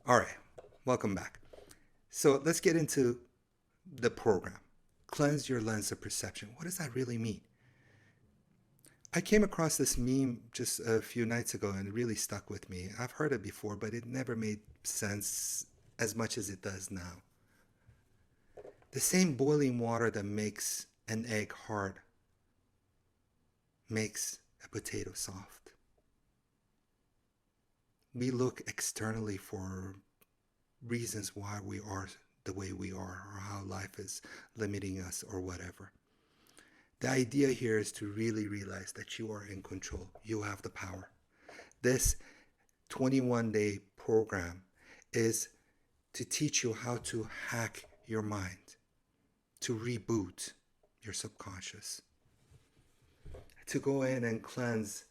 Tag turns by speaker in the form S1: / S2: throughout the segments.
S1: All right, welcome back. So let's get into the program. Cleanse your lens of perception. What does that really mean? I came across this meme just a few nights ago and it really stuck with me. I've heard it before, but it never made sense as much as it does now. The same boiling water that makes an egg hard makes a potato soft. We look externally for reasons why we are the way we are or how life is limiting us or whatever. The idea here is to really realize that you are in control. You have the power. This 21-day program is to teach you how to hack your mind, to reboot your subconscious, to go in and cleanse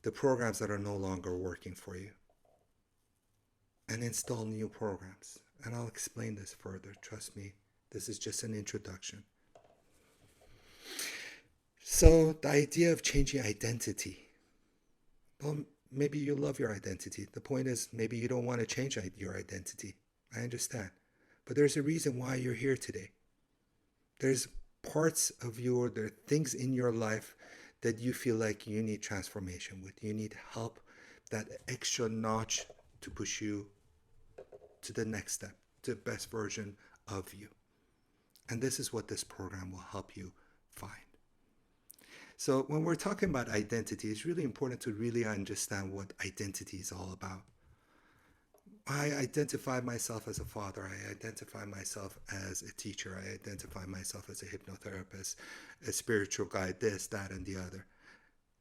S1: the programs that are no longer working for you and install new programs. And I'll explain this further. Trust me, this is just an introduction. So the idea of changing identity. Well, maybe you love your identity. The point is, maybe you don't want to change your identity. I understand. But there's a reason why you're here today. There's parts of there are things in your life that you feel like you need transformation with. You need help, that extra notch to push you to the next step, to the best version of you. And this is what this program will help you find. So when we're talking about identity, it's really important to really understand what identity is all about. I identify myself as a father. I identify myself as a teacher. I identify myself as a hypnotherapist, a spiritual guide, this, that, and the other.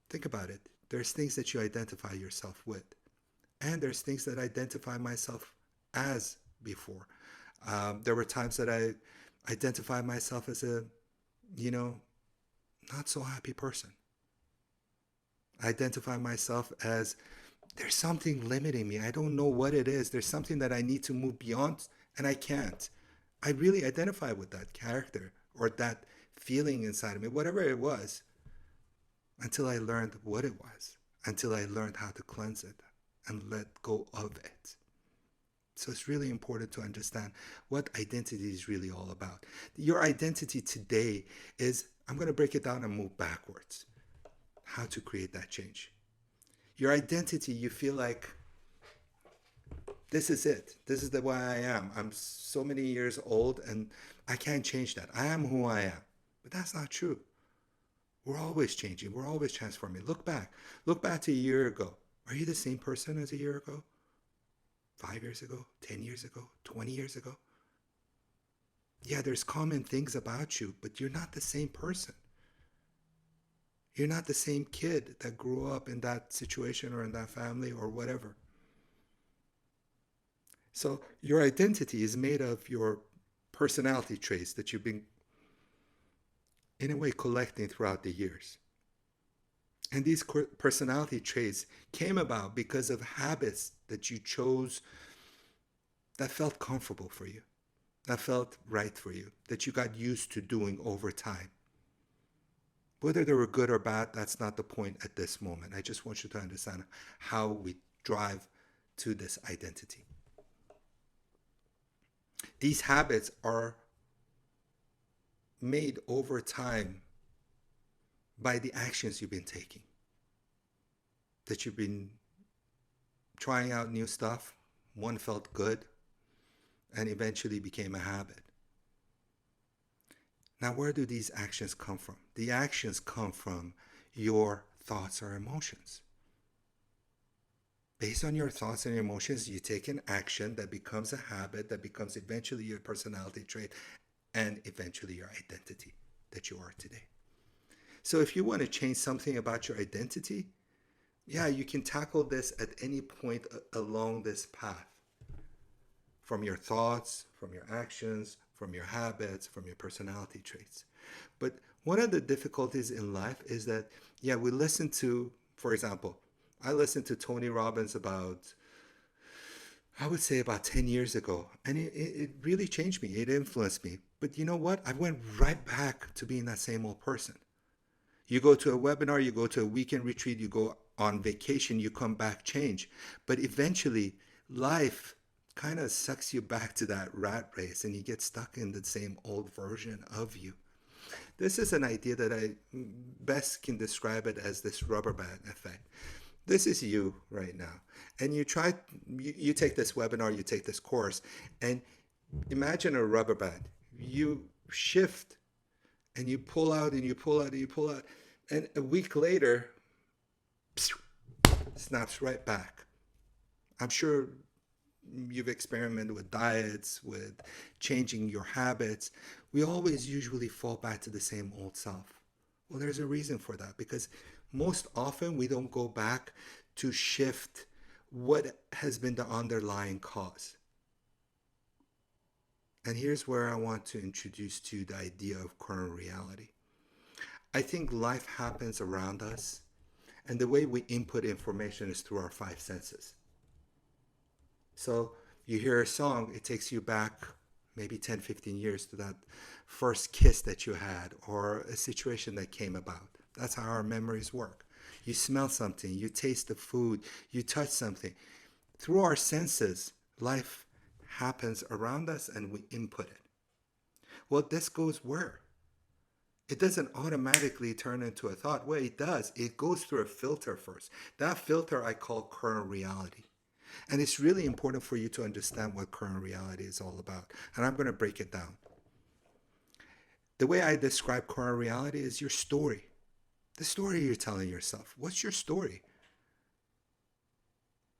S1: Think about it. There's things that you identify yourself with. And there's things that I identify myself as before. There were times that I identified myself as a, not so happy person. I identify myself as there's something limiting me. I don't know what it is. There's something that I need to move beyond and I can't. I really identify with that character or that feeling inside of me, whatever it was, until I learned what it was, until I learned how to cleanse it and let go of it. So it's really important to understand what identity is really all about. Your identity today is, I'm going to break it down and move backwards. How to create that change. Your identity, you feel like this is it. This is the way I am. I'm so many years old and I can't change that. I am who I am. But that's not true. We're always changing. We're always transforming. Look back. Look back to a year ago. Are you the same person as a year ago? 5 years ago? 10 years ago? 20 years ago? Yeah, there's common things about you, but you're not the same person. You're not the same kid that grew up in that situation or in that family or whatever. So your identity is made of your personality traits that you've been, in a way, collecting throughout the years. And these personality traits came about because of habits that you chose that felt comfortable for you, that felt right for you, that you got used to doing over time. Whether they were good or bad, that's not the point at this moment. I just want you to understand how we drive to this identity. These habits are made over time by the actions you've been taking. That you've been trying out new stuff, one felt good, and eventually became a habit. Now, where do these actions come from? The actions come from your thoughts or emotions. Based on your thoughts and emotions, you take an action that becomes a habit, that becomes eventually your personality trait, and eventually your identity that you are today. So if you want to change something about your identity, yeah, you can tackle this at any point along this path. From your thoughts, from your actions, from your habits, from your personality traits. But one of the difficulties in life is that, yeah, we listen to, for example, I listened to Tony Robbins I would say about 10 years ago. And it really changed me. It influenced me. But you know what? I went right back to being that same old person. You go to a webinar, you go to a weekend retreat, you go on vacation, you come back change. But eventually, life kind of sucks you back to that rat race and you get stuck in the same old version of you. This is an idea that I best can describe it as this rubber band effect. This is you right now. And you take this webinar, you take this course, and imagine a rubber band. You shift and you pull out and you pull out and you pull out. And a week later, snaps right back. I'm sure you've experimented with diets, with changing your habits. We always usually fall back to the same old self. Well, there's a reason for that, because most often we don't go back to shift what has been the underlying cause. And here's where I want to introduce to you the idea of current reality. I think life happens around us, and the way we input information is through our five senses. So you hear a song, it takes you back maybe 10, 15 years to that first kiss that you had or a situation that came about. That's how our memories work. You smell something, you taste the food, you touch something. Through our senses, life happens around us and we input it. Well, this goes where? It doesn't automatically turn into a thought. Well, it does. It goes through a filter first. That filter I call current reality. And it's really important for you to understand what current reality is all about. And I'm going to break it down. The way I describe current reality is your story. The story you're telling yourself. What's your story?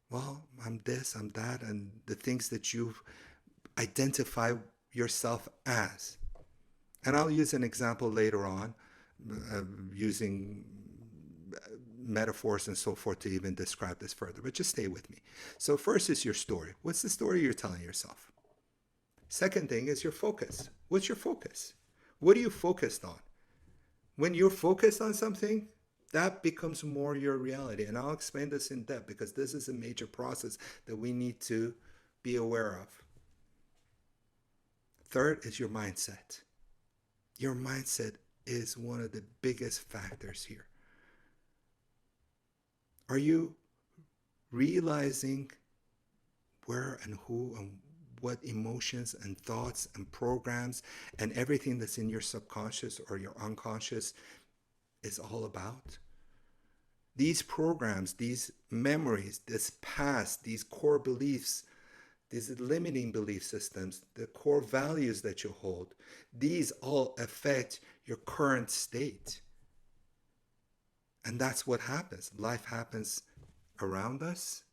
S1: Well, I'm this, I'm that, and the things that you've identified yourself as. And I'll use an example later on, using metaphors and so forth to even describe this further, but just stay with me. So first is your story. What's the story you're telling yourself? Second thing is your focus. What's your focus? What are you focused on? When you're focused on something, that becomes more your reality. And I'll explain this in depth because this is a major process that we need to be aware of. Third is your mindset. Your mindset is one of the biggest factors here. Are you realizing where and who and what emotions and thoughts and programs and everything that's in your subconscious or your unconscious is all about? These programs, these memories, this past, these core beliefs, these limiting belief systems, the core values that you hold, these all affect your current state. And that's what happens. Life happens around us.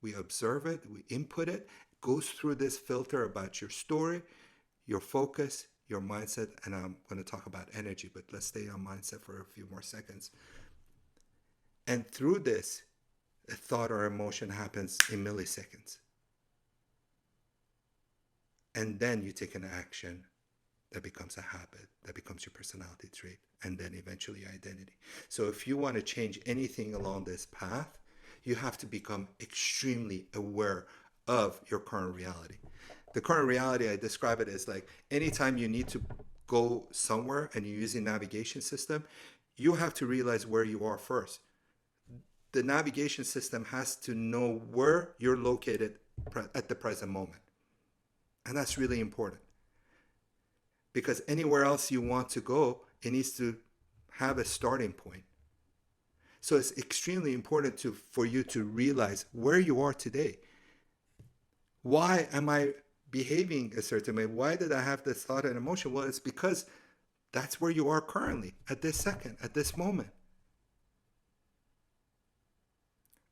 S1: We observe it, we input it, goes through this filter about your story, your focus, your mindset, and I'm going to talk about energy, but let's stay on mindset for a few more seconds. And through this, a thought or emotion happens in milliseconds. And then you take an action that becomes a habit, that becomes your personality trait, and then eventually identity. So if you want to change anything along this path, you have to become extremely aware of your current reality. The current reality, I describe it as like anytime you need to go somewhere and you're using navigation system, you have to realize where you are first. The navigation system has to know where you're located at the present moment. And that's really important. Because anywhere else you want to go, it needs to have a starting point. So it's extremely important for you to realize where you are today. Why am I behaving a certain way? Why did I have this thought and emotion? Well, it's because that's where you are currently, at this second, at this moment.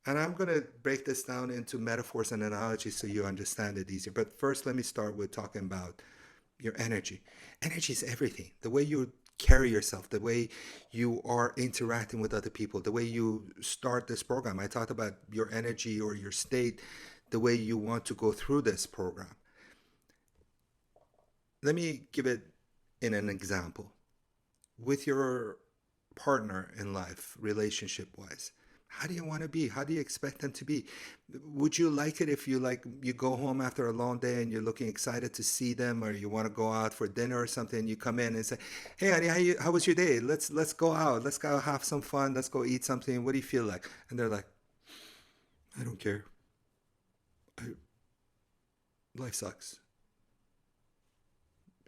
S1: And I'm going to break this down into metaphors and analogies so you understand it easier. But first, let me start with talking about your energy. Energy is everything. The way you carry yourself, the way you are interacting with other people, the way you start this program. I talked about your energy or your state, the way you want to go through this program. Let me give it in an example. With your partner in life, relationship-wise, how do you want to be? How do you expect them to be? Would you like it if you go home after a long day and you're looking excited to see them, or you want to go out for dinner or something, and you come in and say, "Hey, honey, how was your day? Let's go out. Let's go have some fun. Let's go eat something. What do you feel like?" And they're like, "I don't care. I Life sucks.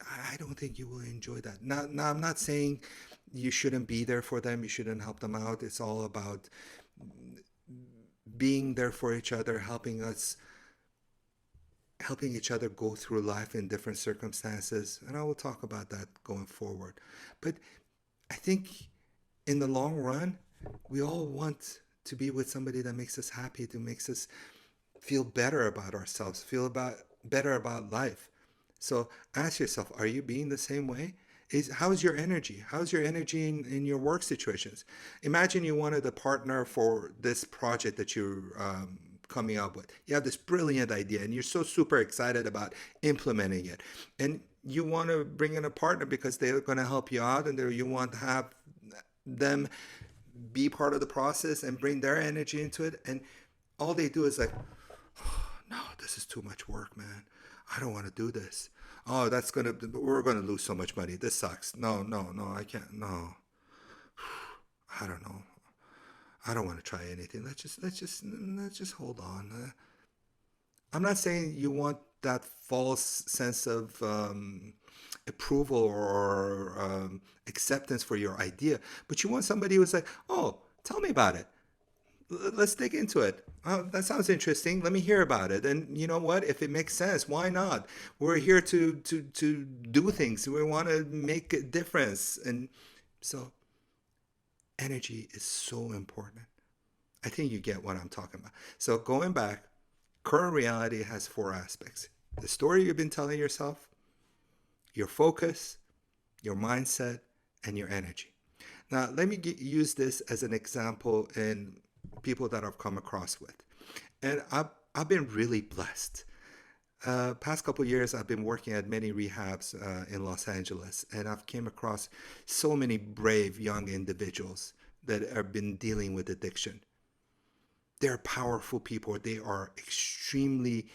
S1: I don't think you will enjoy that. Now, I'm not saying you shouldn't be there for them, you shouldn't help them out. It's all about being there for each other, helping each other go through life in different circumstances. And I will talk about that going forward. But I think in the long run, we all want to be with somebody that makes us happy, that makes us feel better about ourselves, feel about better about life. So ask yourself, are you being the same way? How's your energy? How's your energy in your work situations? Imagine you wanted a partner for this project that you're coming up with. You have this brilliant idea and you're so super excited about implementing it. And you want to bring in a partner because they're going to help you out and you want to have them be part of the process and bring their energy into it. And all they do is like, oh, no, this is too much work, man. I don't want to do this. Oh, we're gonna lose so much money. This sucks. No, no, no, I can't. No, I don't know. I don't want to try anything. Let's just hold on. I'm not saying you want that false sense of approval or acceptance for your idea, but you want somebody who's like, oh, tell me about it. Let's dig into it. Oh, that sounds interesting. Let me hear about it. And you know what? If it makes sense, why not? We're here to do things. We want to make a difference. And so energy is so important. I think you get what I'm talking about. So going back, current reality has four aspects: the story you've been telling yourself, your focus, your mindset, and your energy. Now, let me use this as an example in people that I've come across with. And I've been really blessed. Past couple of years, I've been working at many rehabs in Los Angeles, and I've came across so many brave young individuals that have been dealing with addiction. They're powerful people. They are extremely.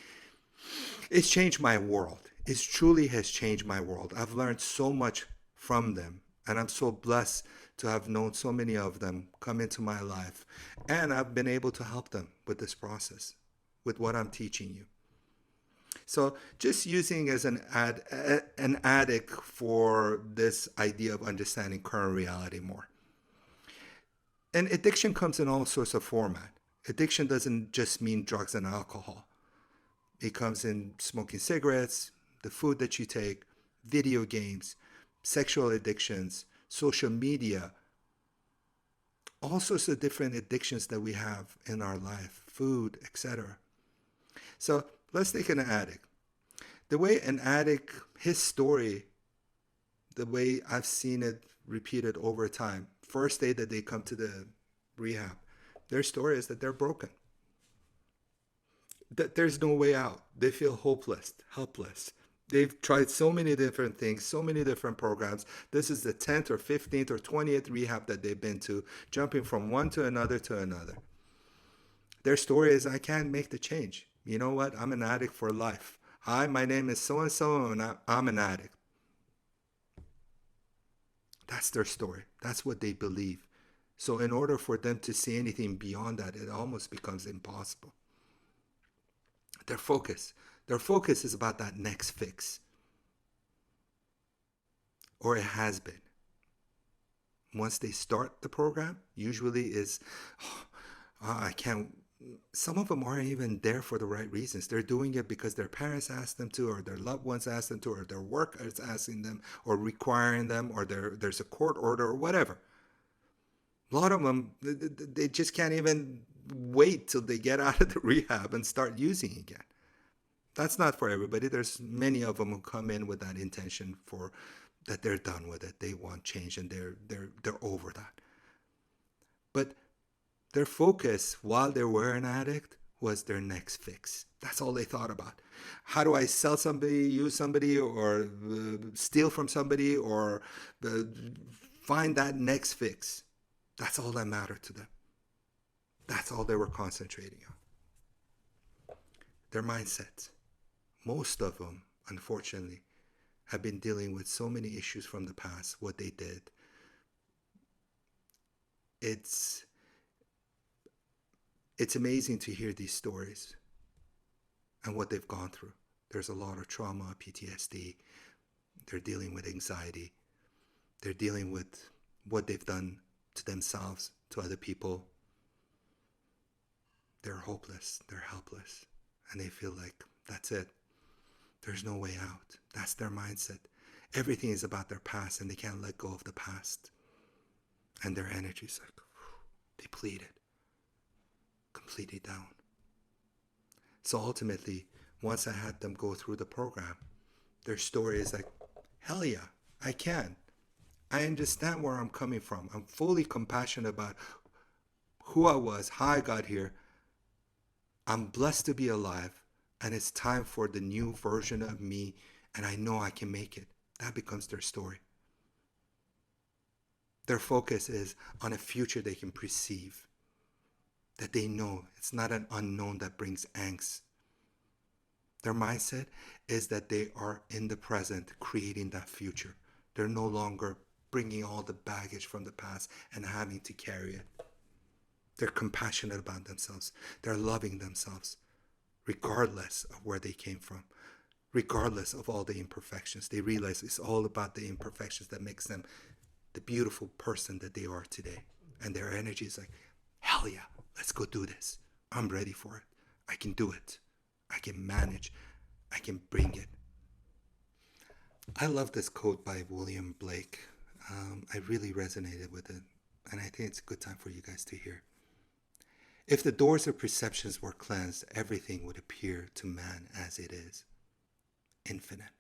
S1: It's changed my world. It truly has changed my world. I've learned so much from them, and I'm so blessed to have known so many of them come into my life, and I've been able to help them with this process, with what I'm teaching you. So just using as an addict for this idea of understanding current reality more. And addiction comes in all sorts of format. Addiction doesn't just mean drugs and alcohol. It comes in smoking cigarettes, the food that you take, video games, sexual addictions, social media, all sorts of different addictions that we have in our life, food, etc. So let's take an addict. The way an addict, his story, the way I've seen it repeated over time, first day that they come to the rehab, their story is that they're broken, that there's no way out. They feel hopeless, helpless. They've tried so many different things, so many different programs. This is the 10th or 15th or 20th rehab that they've been to, jumping from one to another to another. Their story is, I can't make the change. You know what? I'm an addict for life. Hi, my name is so and so, and I'm an addict. That's their story. That's what they believe. So, in order for them to see anything beyond that, it almost becomes impossible. Their focus. Their focus is about that next fix, or it has been. Once they start the program, usually is, oh, I can't. Some of them aren't even there for the right reasons. They're doing it because their parents asked them to, or their loved ones asked them to, or their work is asking them, or requiring them, or there's a court order, or whatever. A lot of them, they just can't even wait till they get out of the rehab and start using again. That's not for everybody. There's many of them who come in with that intention for that they're done with it. They want change and they're over that. But their focus while they were an addict was their next fix. That's all they thought about. How do I sell somebody, use somebody, or steal from somebody, or find that next fix? That's all that mattered to them. That's all they were concentrating on. Their mindsets. Most of them, unfortunately, have been dealing with so many issues from the past, what they did. It's it's amazing to hear these stories and what they've gone through. There's a lot of trauma, PTSD. They're dealing with anxiety. They're dealing with what they've done to themselves, to other people. They're hopeless. They're helpless. And they feel like that's it. There's no way out. That's their mindset. Everything is about their past, and they can't let go of the past. And their energy's like depleted, completely down. So ultimately, once I had them go through the program, their story is like, hell yeah, I can. I understand where I'm coming from. I'm fully compassionate about who I was, how I got here. I'm blessed to be alive, and it's time for the new version of me, and I know I can make it. That becomes their story. Their focus is on a future they can perceive, that they know it's not an unknown that brings angst. Their mindset is that they are in the present creating that future. They're no longer bringing all the baggage from the past and having to carry it. They're compassionate about themselves. They're loving themselves, regardless of where they came from, regardless of all the imperfections. They realize it's all about the imperfections that makes them the beautiful person that they are today. And their energy is like, hell yeah, let's go do this. I'm ready for it. I can do it. I can manage. I can bring it. I love this quote by William Blake. I really resonated with it, and I think it's a good time for you guys to hear. If the doors of perceptions were cleansed, everything would appear to man as it is, infinite.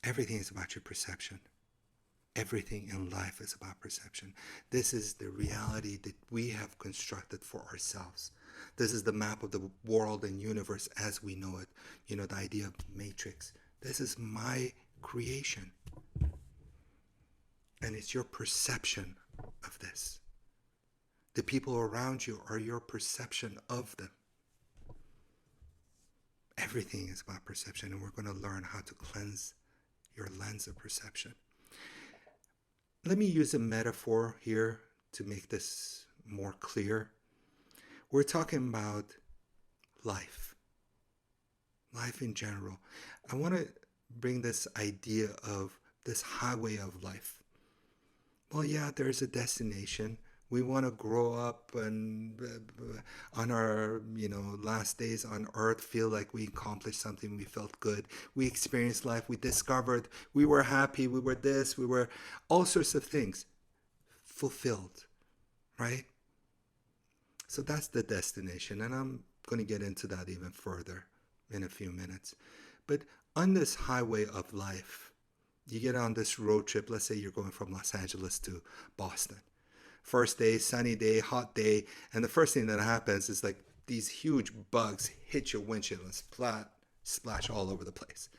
S1: Everything is about your perception. Everything in life is about perception. This is the reality that we have constructed for ourselves. This is the map of the world and universe as we know it. You know, the idea of matrix. This is my creation. And it's your perception of this. The people around you are your perception of them. Everything is about perception, and we're going to learn how to cleanse your lens of perception. Let me use a metaphor here to make this more clear. We're talking about life in general. I want to bring this idea of this highway of life. Well, yeah, there's a destination. We want to grow up and on our, last days on earth feel like we accomplished something, we felt good. We experienced life, we discovered, we were happy, we were this, we were all sorts of things fulfilled, right? So that's the destination, and I'm going to get into that even further in a few minutes. But on this highway of life, you get on this road trip. Let's say you're going from Los Angeles to Boston. First day, sunny day, hot day, and the first thing that happens is like these huge bugs hit your windshield and splash all over the place.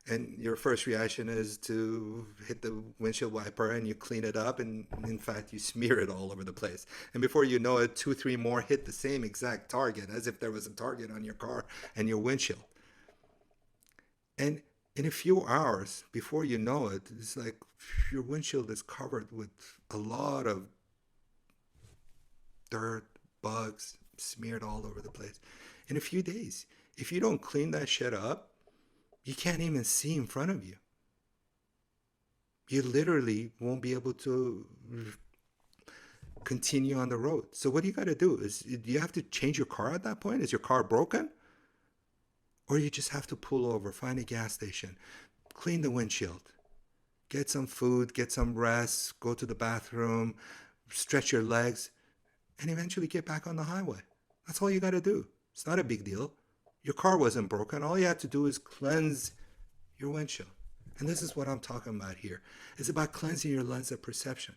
S1: And your first reaction is to hit the windshield wiper and you clean it up, and in fact you smear it all over the place. And before you know it, 2-3 more hit the same exact target, as if there was a target on your car and your windshield. And in a few hours, before you know it, it's like your windshield is covered with a lot of dirt, bugs, smeared all over the place. In a few days, if you don't clean that shit up, you can't even see in front of you. You literally won't be able to continue on the road. So what you got to do is, you have to change your car at that point. Is your car broken? Or you just have to pull over, find a gas station, clean the windshield, get some food, get some rest, go to the bathroom, stretch your legs, and eventually get back on the highway. That's all you got to do. It's not a big deal. Your car wasn't broken. All you have to do is cleanse your windshield. And this is what I'm talking about here. It's about cleansing your lens of perception.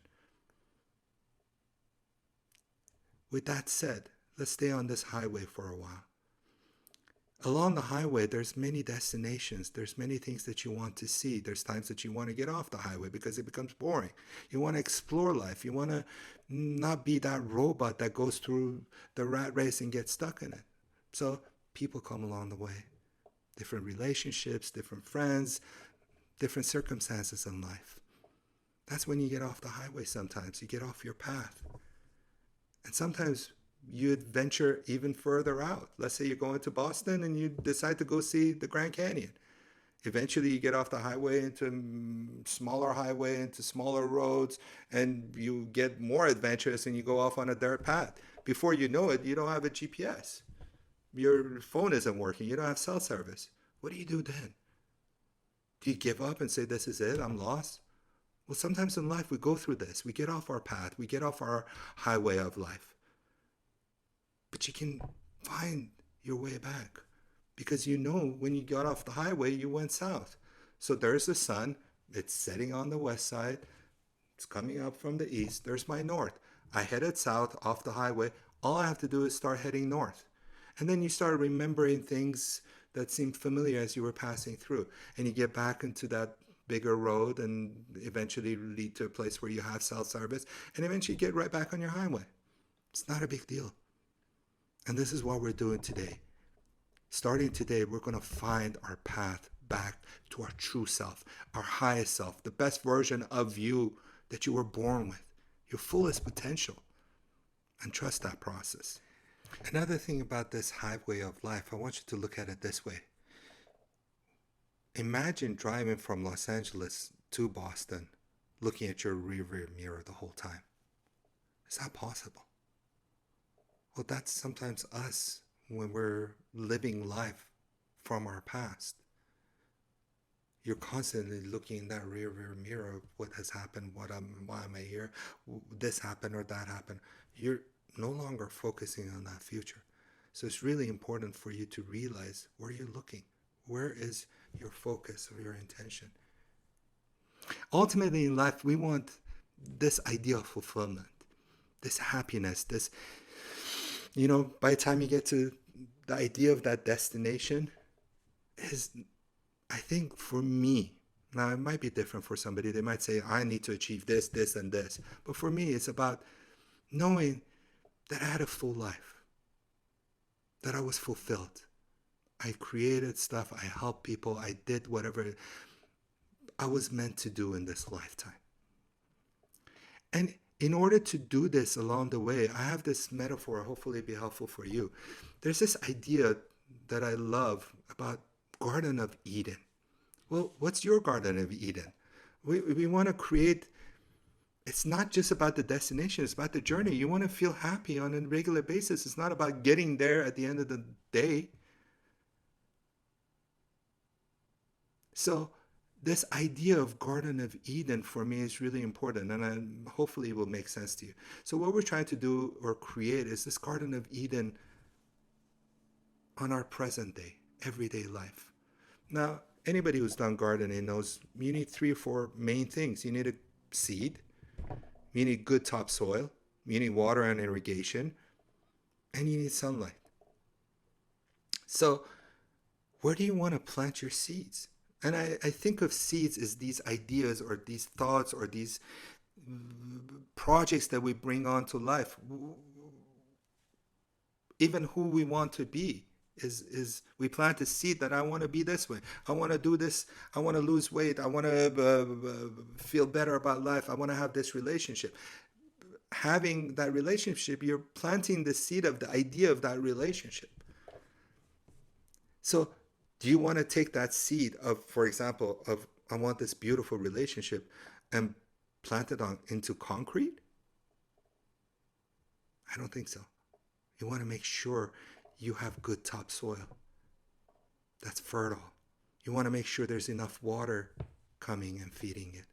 S1: With that said, let's stay on this highway for a while. Along the highway, there's many destinations. There's many things that you want to see. There's times that you want to get off the highway because it becomes boring. You want to explore life. You want to not be that robot that goes through the rat race and gets stuck in it. So people come along the way. Different relationships, different friends, different circumstances in life. That's when you get off the highway sometimes. You get off your path. And sometimes you venture even further out. Let's say you're going to Boston and you decide to go see the Grand Canyon. Eventually you get off the highway into smaller highway, into smaller roads, and you get more adventurous and you go off on a dirt path. Before you know it, you don't have a GPS. Your phone isn't working. You don't have cell service. What do you do then? Do you give up and say, this is it, I'm lost? Well, sometimes in life we go through this. We get off our path. We get off our highway of life. But you can find your way back, because you know when you got off the highway, you went south. So there's the sun. It's setting on the west side. It's coming up from the east. There's my north. I headed south off the highway. All I have to do is start heading north. And then you start remembering things that seemed familiar as you were passing through. And you get back into that bigger road and eventually lead to a place where you have cell service. And eventually get right back on your highway. It's not a big deal. And this is what we're doing today. Starting today, we're going to find our path back to our true self, our highest self, the best version of you that you were born with, your fullest potential. And trust that process. Another thing about this highway of life, I want you to look at it this way. Imagine driving from Los Angeles to Boston, looking at your rearview mirror the whole time. Is that possible? Well, that's sometimes us when we're living life from our past. You're constantly looking in that rearview mirror of what has happened, why am I here, this happened or that happened. You're no longer focusing on that future. So it's really important for you to realize where you're looking. Where is your focus or your intention? Ultimately in life, we want this idea of fulfillment, this happiness, this, by the time you get to the idea of that destination is, I think for me, now it might be different for somebody. They might say, I need to achieve this, this, and this. But for me, it's about knowing that I had a full life, that I was fulfilled. I created stuff, I helped people, I did whatever I was meant to do in this lifetime. And in order to do this along the way, I have this metaphor, hopefully it'll be helpful for you. There's this idea that I love about Garden of Eden. Well, what's your Garden of Eden? We want to create, it's not just about the destination, it's about the journey. You want to feel happy on a regular basis. It's not about getting there at the end of the day. So this idea of Garden of Eden for me is really important, and hopefully it will make sense to you. So what we're trying to do or create is this Garden of Eden on our present day, everyday life. Now, anybody who's done gardening knows you need 3 or 4 main things. You need a seed, you need good topsoil, you need water and irrigation, and you need sunlight. So where do you want to plant your seeds? And I think of seeds as these ideas or these thoughts or these projects that we bring onto life. Even who we want to be is we plant a seed that I want to be this way. I want to do this. I want to lose weight. I want to feel better about life. I want to have this relationship. Having that relationship, you're planting the seed of the idea of that relationship. So do you want to take that seed of, for example, of I want this beautiful relationship and plant it into concrete? I don't think so. You want to make sure you have good topsoil that's fertile. You want to make sure there's enough water coming and feeding it.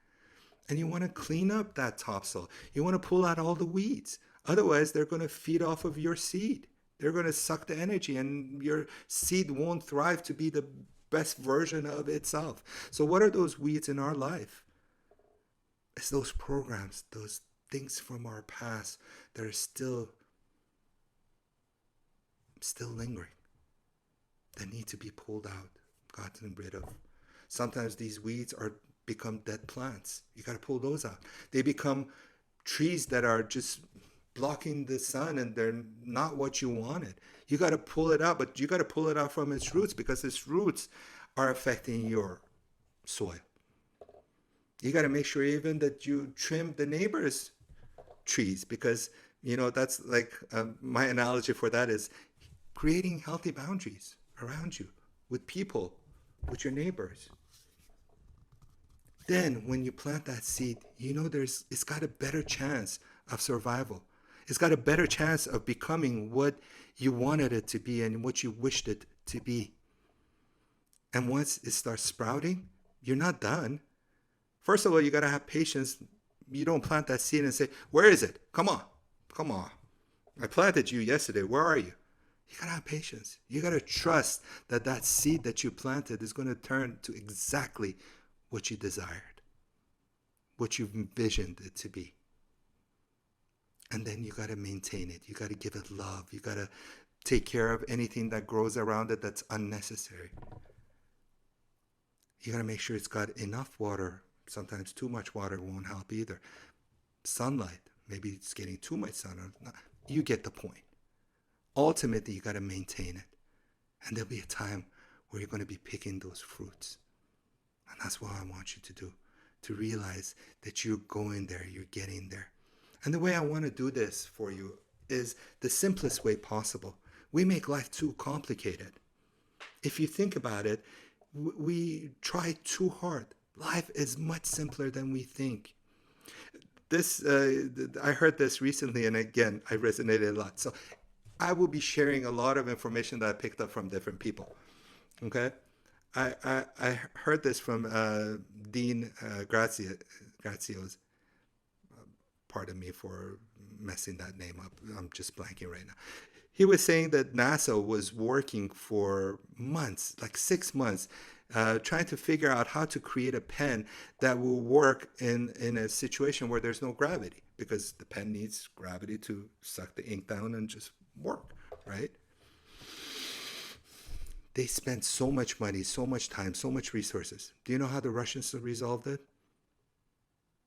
S1: And you want to clean up that topsoil. You want to pull out all the weeds. Otherwise, they're going to feed off of your seed. They're going to suck the energy and your seed won't thrive to be the best version of itself. So what are those weeds in our life? It's those programs, those things from our past that are still lingering, that need to be pulled out, gotten rid of. Sometimes these weeds become dead plants. You got to pull those out. They become trees that are just blocking the sun and they're not what you wanted. You got to pull it out, but you got to pull it out from its roots because its roots are affecting your soil. You got to make sure even that you trim the neighbor's trees because That's like my analogy for that is creating healthy boundaries around you with people, with your neighbors. Then when you plant that seed, it's got a better chance of survival. It's got a better chance of becoming what you wanted it to be and what you wished it to be. And once it starts sprouting, you're not done. First of all, you got to have patience. You don't plant that seed and say, "Where is it? Come on. Come on. I planted you yesterday. Where are you?" You got to have patience. You got to trust that that seed that you planted is going to turn to exactly what you desired, what you've envisioned it to be. And then you got to maintain it. You got to give it love. You got to take care of anything that grows around it that's unnecessary. You got to make sure it's got enough water. Sometimes too much water won't help either. Sunlight, maybe it's getting too much sun. You get the point. Ultimately, you got to maintain it. And there'll be a time where you're going to be picking those fruits. And that's what I want you to do, to realize that you're going there, you're getting there. And the way I want to do this for you is the simplest way possible. We make life too complicated. If you think about it, we try too hard. Life is much simpler than we think. I heard this recently, and again, I resonated a lot. So I will be sharing a lot of information that I picked up from different people. Okay? I heard this from Dean Grazio's. Pardon me for messing that name up. I'm just blanking right now. He was saying that NASA was working for months, like 6 months, trying to figure out how to create a pen that will work in a situation where there's no gravity, because the pen needs gravity to suck the ink down and just work, right? They spent so much money, so much time, so much resources. Do you know how the Russians resolved it?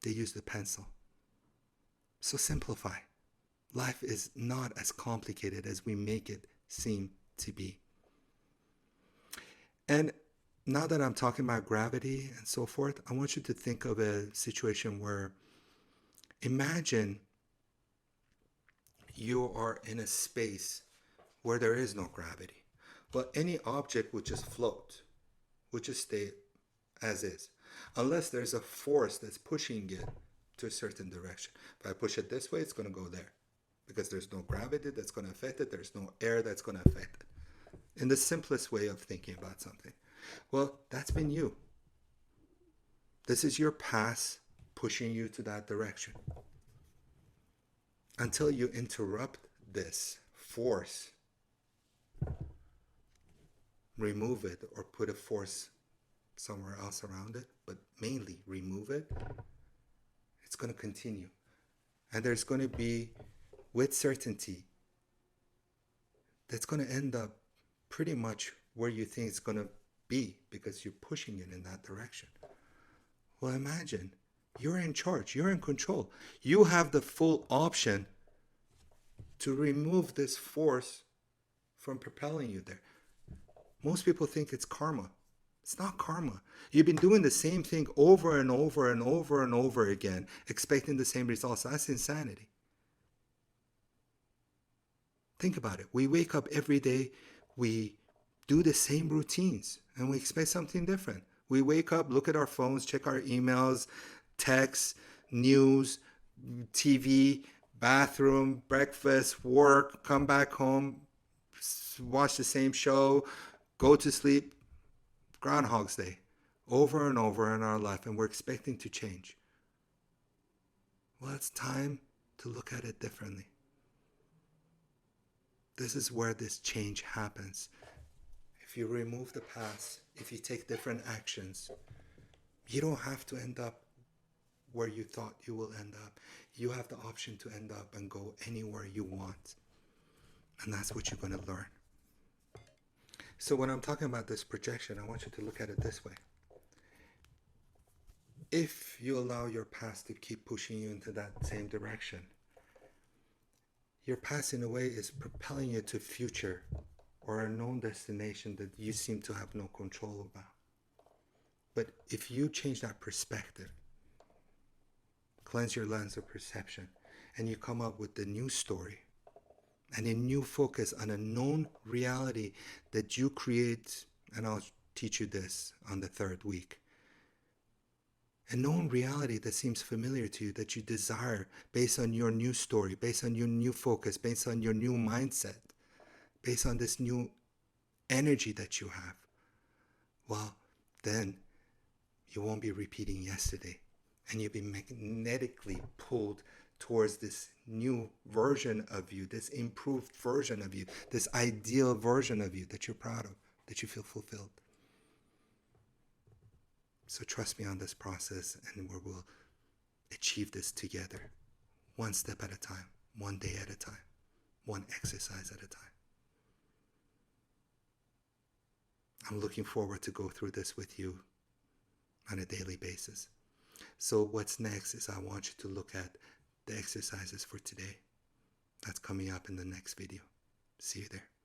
S1: They used a pencil. So simplify. Life is not as complicated as we make it seem to be. And now that I'm talking about gravity and so forth, I want you to think of a situation where, imagine you are in a space where there is no gravity. Well, any object would just float, would just stay as is, unless there's a force that's pushing it to a certain direction. If I push it this way, it's going to go there, because there's no gravity that's going to affect it. There's no air that's going to affect it. In the simplest way of thinking about something. Well, that's been you. This is your past pushing you to that direction. Until you interrupt this force, remove it, or put a force somewhere else around it, but mainly remove it, it's going to continue. And there's going to be, with certainty, that's going to end up pretty much where you think it's going to be, because you're pushing it in that direction. Well, imagine you're in charge, you're in control. You have the full option to remove this force from propelling you there. Most people think it's karma. It's not karma. You've been doing the same thing over and over and over and over again, expecting the same results. That's insanity. Think about it. We wake up every day, we do the same routines, and we expect something different. We wake up, look at our phones, check our emails, texts, news, TV, bathroom, breakfast, work, come back home, watch the same show, go to sleep. Groundhog's Day, over and over in our life, and we're expecting to change. Well, it's time to look at it differently. This is where this change happens. If you remove the past, if you take different actions, you don't have to end up where you thought you will end up. You have the option to end up and go anywhere you want. And that's what you're going to learn. So when I'm talking about this projection, I want you to look at it this way. If you allow your past to keep pushing you into that same direction, your past in a way is propelling you to a future or a known destination that you seem to have no control about. But if you change that perspective, cleanse your lens of perception, and you come up with a new story and a new focus on a known reality that you create. And I'll teach you this on the third week. A known reality that seems familiar to you, that you desire based on your new story, based on your new focus, based on your new mindset, based on this new energy that you have. Well, then you won't be repeating yesterday, and you'll be magnetically pulled towards this new version of you, this improved version of you, this ideal version of you that you're proud of, that you feel fulfilled. So trust me on this process, and we'll achieve this together, one step at a time, one day at a time, one exercise at a time. I'm looking forward to go through this with you on a daily basis. So what's next is I want you to look at the exercises for today. That's coming up in the next video. See you there.